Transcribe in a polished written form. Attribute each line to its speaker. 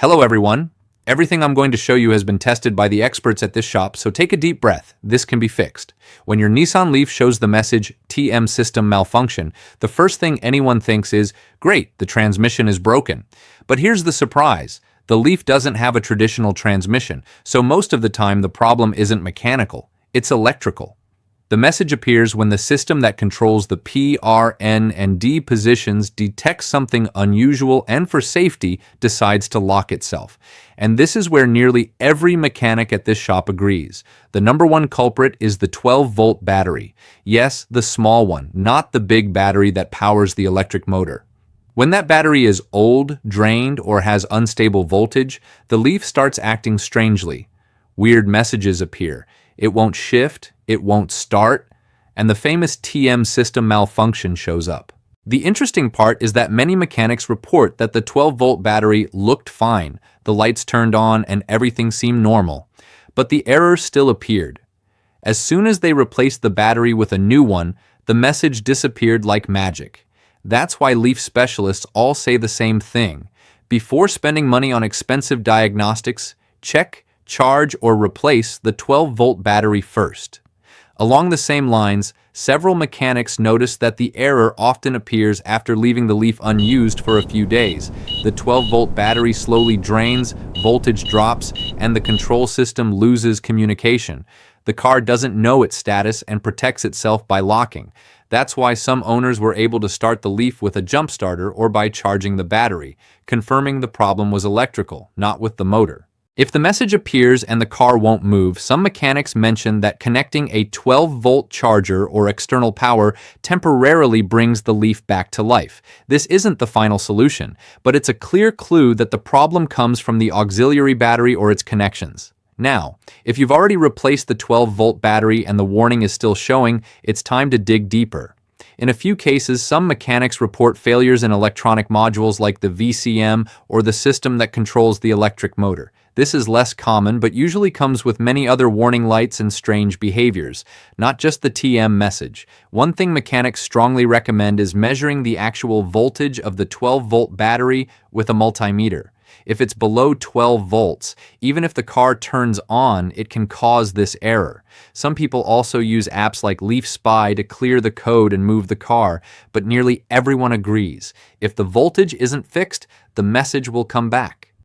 Speaker 1: Hello everyone. Everything I'm going to show you has been tested by the experts at this shop, so take a deep breath. This can be fixed. When your Nissan Leaf shows the message TM system malfunction, the first thing anyone thinks is, great, the transmission is broken. But here's the surprise. The Leaf doesn't have a traditional transmission, so most of the time the problem isn't mechanical, it's electrical. The message appears when the system that controls the P, R, N, and D positions detects something unusual and for safety decides to lock itself. And this is where nearly every mechanic at this shop agrees. The number one culprit is the 12-volt battery. Yes, the small one, not the big battery that powers the electric motor. When that battery is old, drained, or has unstable voltage, the Leaf starts acting strangely. Weird messages appear. It won't shift, it won't start, and the famous TM system malfunction shows up. The interesting part is that many mechanics report that the 12-volt battery looked fine, the lights turned on, and everything seemed normal. But the error still appeared. As soon as they replaced the battery with a new one, the message disappeared like magic. That's why Leaf specialists all say the same thing. Before spending money on expensive diagnostics, check, charge, or replace the 12-volt battery first. Along the same lines, several mechanics notice that the error often appears after leaving the Leaf unused for a few days. The 12-volt battery slowly drains, voltage drops, and the control system loses communication. The car doesn't know its status and protects itself by locking. That's why some owners were able to start the Leaf with a jump starter or by charging the battery, confirming the problem was electrical, not with the motor. If the message appears and the car won't move, some mechanics mention that connecting a 12-volt charger or external power temporarily brings the Leaf back to life. This isn't the final solution, but it's a clear clue that the problem comes from the auxiliary battery or its connections. Now, if you've already replaced the 12-volt battery and the warning is still showing, it's time to dig deeper. In a few cases, some mechanics report failures in electronic modules like the VCM or the system that controls the electric motor. This is less common, but usually comes with many other warning lights and strange behaviors, not just the TM message. One thing mechanics strongly recommend is measuring the actual voltage of the 12-volt battery with a multimeter. If it's below 12 volts, even if the car turns on, it can cause this error. Some people also use apps like Leaf Spy to clear the code and move the car, but nearly everyone agrees. If the voltage isn't fixed, the message will come back.